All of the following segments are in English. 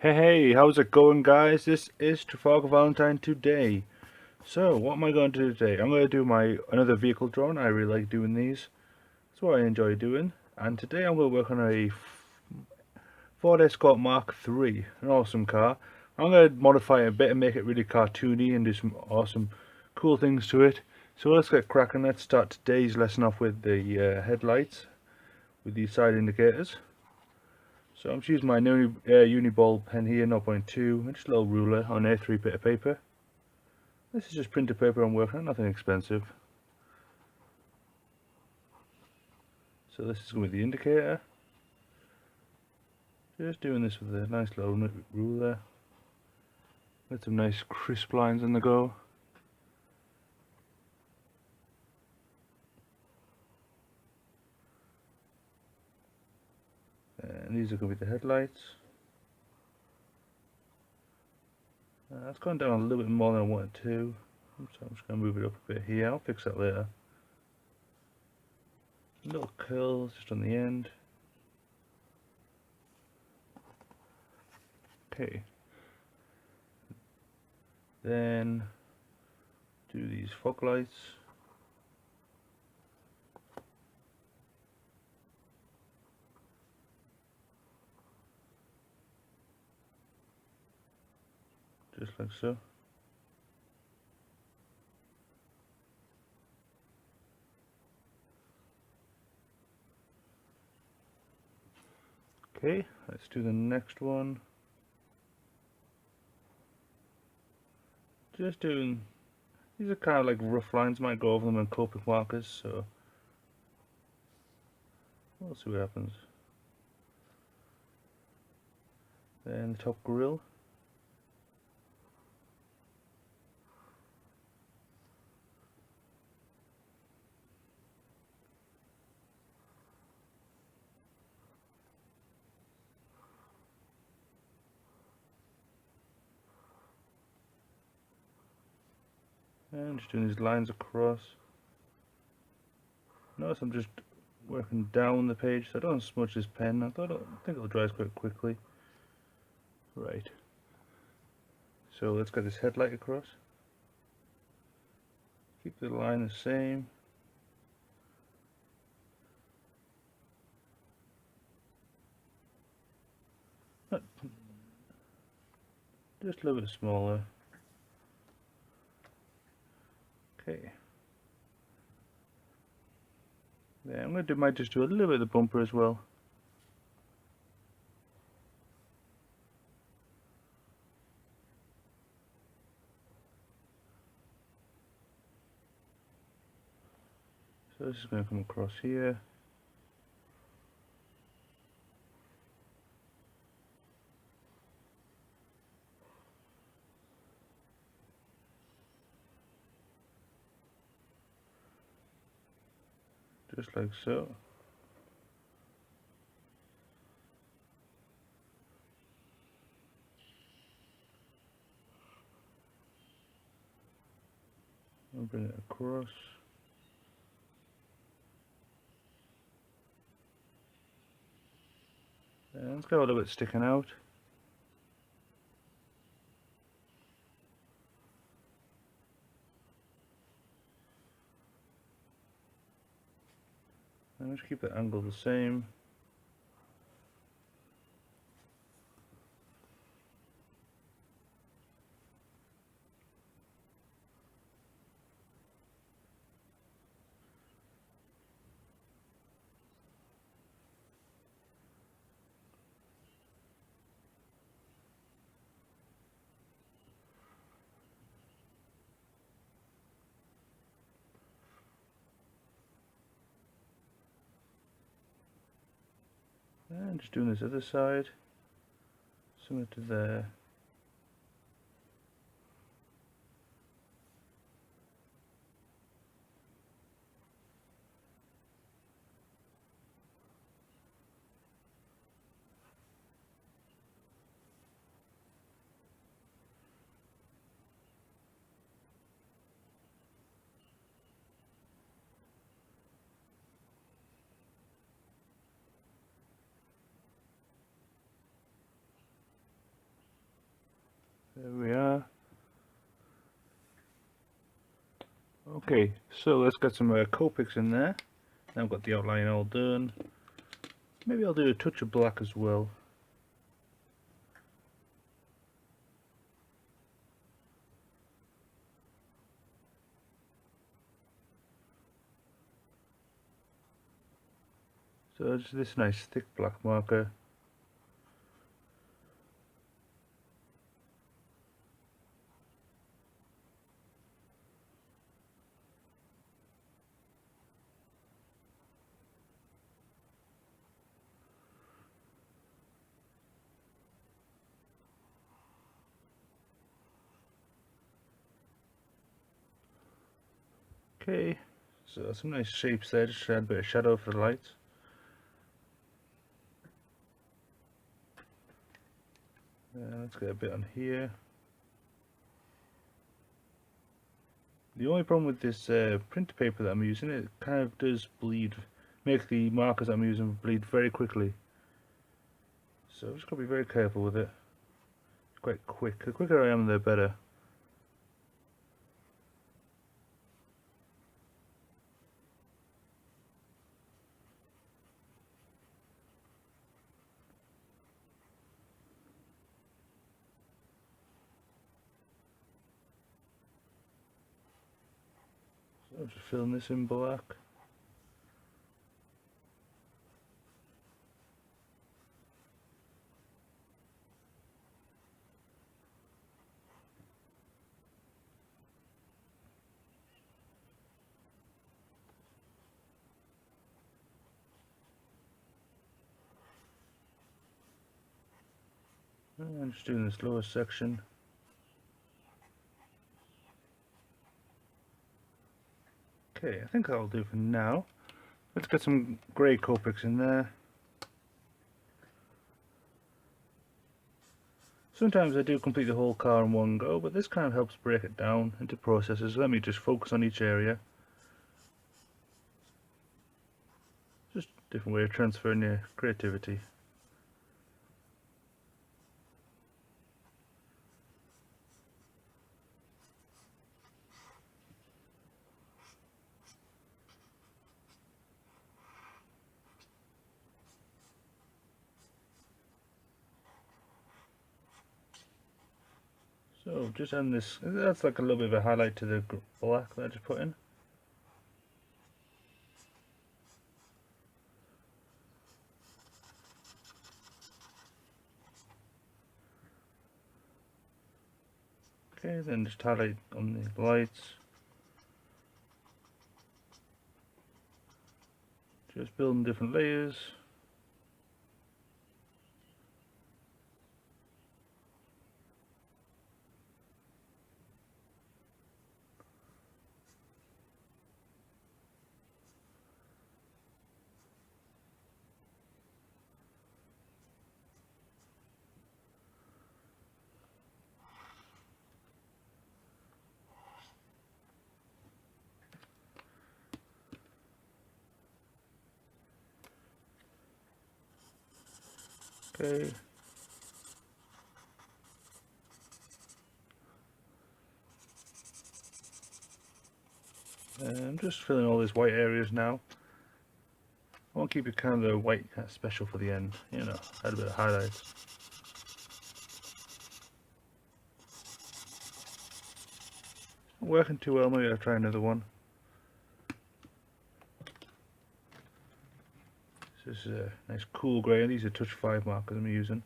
Hey, how's it going, guys? This is Travalgar Valentine today. So, what am I going to do today? I'm going to do another vehicle drawing. I really like doing these. That's what I enjoy doing. And today I'm going to work on a Ford Escort Mark III, an awesome car. I'm going to modify it a bit and make it really cartoony and do some awesome, cool things to it. So let's get cracking. Let's start today's lesson off with the headlights, with these side indicators. So I'm just using my Uniball pen here, 0.2, and just a little ruler on A3 bit of paper. This is just printer paper I'm working on, nothing expensive. So this is going to be the indicator. Just doing this with a nice little ruler. Get some nice crisp lines on the go. And these are going to be the headlights. It's gone down a little bit more than I wanted to, so I'm just going to move it up a bit here. I'll fix that later. Little curls just on the end. Okay. Then do these fog lights. Just like so. Okay, let's do the next one. Just doing, these are kind of like rough lines, might go over them in Copic markers, so we'll see what happens. Then the top grille. And just doing these lines across. Notice I'm just working down the page so I don't smudge this pen. I think it'll dry quite quickly. Right. So let's get this headlight across. Keep the line the same. Just a little bit smaller. Okay. Then I'm going to might just do a little bit of the bumper as well. So this is going to come across here. Just like so. I'll bring it across. And it's got a little bit sticking out. And just keep the angle the same. And just doing this other side, similar to there. Okay, so let's get some Copics in there. Now I've got the outline all done. Maybe I'll do a touch of black as well. So just this nice thick black marker. Okay, so some nice shapes there, just add a bit of shadow for the lights. Let's get a bit on here. The only problem with this printer paper that I'm using, it kind of does bleed, make the markers I'm using bleed very quickly. So I've just got to be very careful with it. It's quite quick. The quicker I am, the better. So I'm just filling this in black. And I'm just doing this lower section. Okay, I think that'll do for now. Let's get some grey Copics in there. Sometimes I do complete the whole car in one go, but this kind of helps break it down into processes. Let me just focus on each area. Just a different way of transferring your creativity. So just add this, that's like a little bit of a highlight to the black that I just put in. Okay, then just highlight on the lights. Just building different layers. Okay. I'm just filling all these white areas now. I want to keep it kind of the white kind of special for the end, you know, add a bit of highlights. Not working too well, maybe I'll try another one. This is a nice cool grey, and these are touch 5 markers I'm using.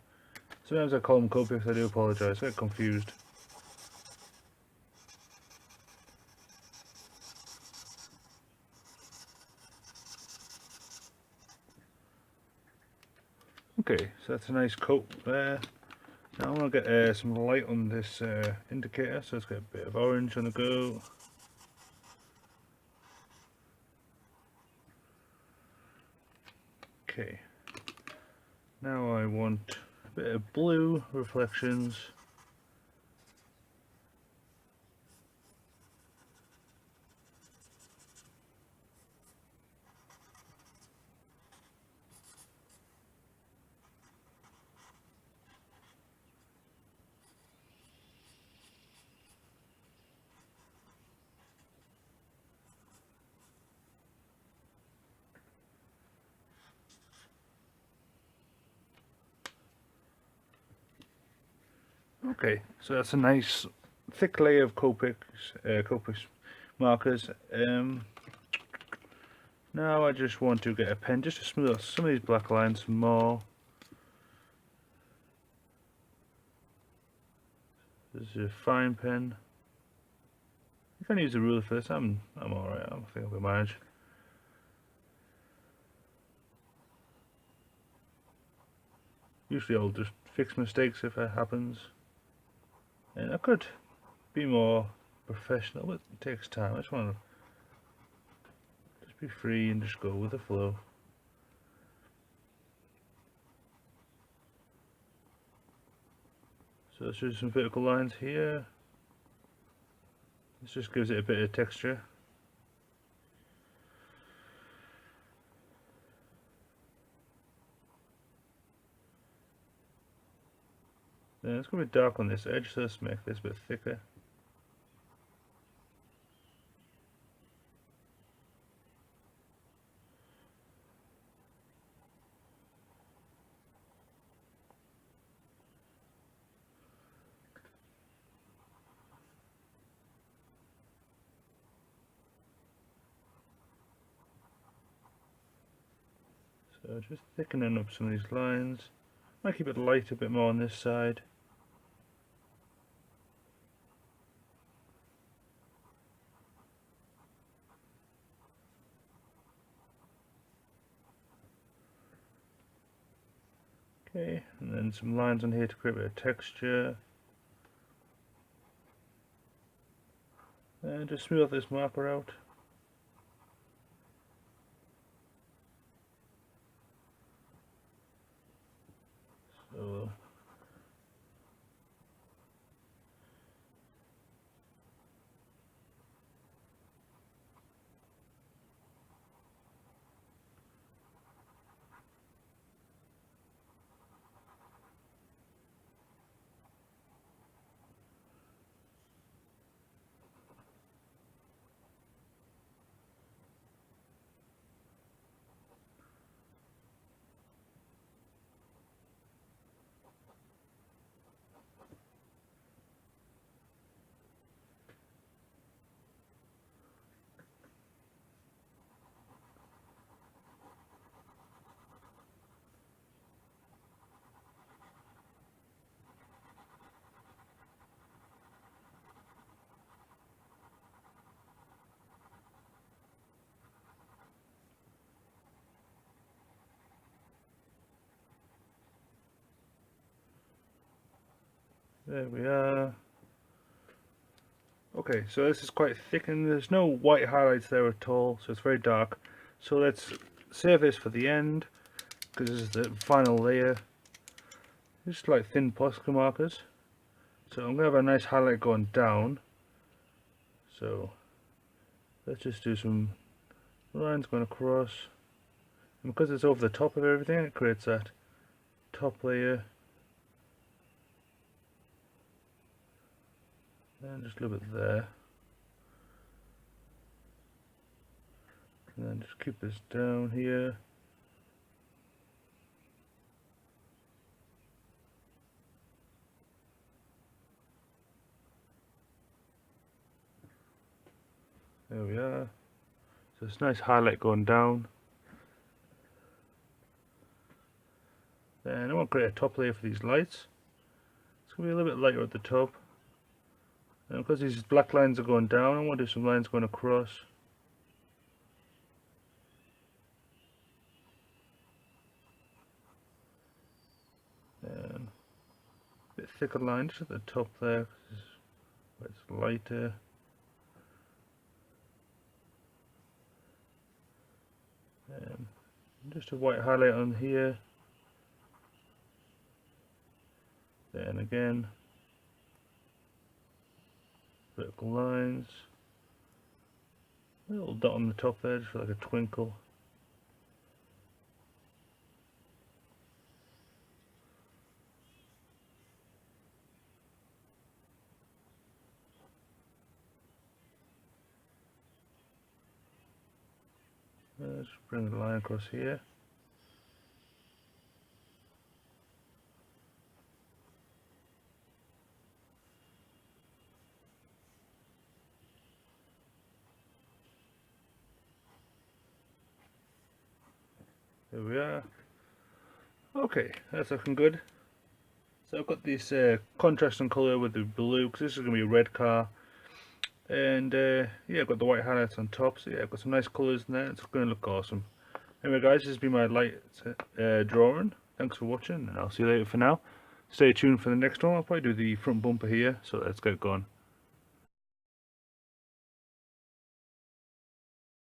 Sometimes I call them Copics, I do apologise, I get confused. Okay, so that's a nice coat there. Now I want to get some light on this indicator, so let's get a bit of orange on the go. Okay, now I want a bit of blue reflections. Okay, so that's a nice thick layer of Copics markers. Now I just want to get a pen just to smooth out some of these black lines more. This is a fine pen. If I use a ruler for this, I'm alright. I think I can manage. Usually I'll just fix mistakes if it happens. And I could be more professional, but it takes time. I just want to just be free and just go with the flow. So let's do some vertical lines here. This just gives it a bit of texture. Then it's going to be dark on this edge, so let's make this a bit thicker. So just thickening up some of these lines. Might keep it light a bit more on this side. Okay, and then some lines on here to create a bit of texture. And just smooth this marker out. So there we are. Okay, so this is quite thick and there's no white highlights there at all, so it's very dark. So let's save this for the end, because this is the final layer. Just like thin Posca markers. So I'm going to have a nice highlight going down. So let's just do some lines going across. And because it's over the top of everything, it creates that top layer. And just a little bit there. And then just keep this down here. There we are. So it's a nice highlight going down. Then I want to create a top layer for these lights. It's going to be a little bit lighter at the top. And because these black lines are going down, I want to do some lines going across. And a bit thicker line just at the top there, where it's lighter. And just a white highlight on here. Then again, vertical lines. A little dot on the top there, just for like a twinkle. Let's bring the line across here. There we are. Okay, that's looking good. So I've got this contrasting colour with the blue, because this is going to be a red car. And yeah, I've got the white highlights on top, so yeah, I've got some nice colours in there. It's going to look awesome. Anyway guys, this has been my light drawing. Thanks for watching, and I'll see you later for now. Stay tuned for the next one. I'll probably do the front bumper here, so let's get going.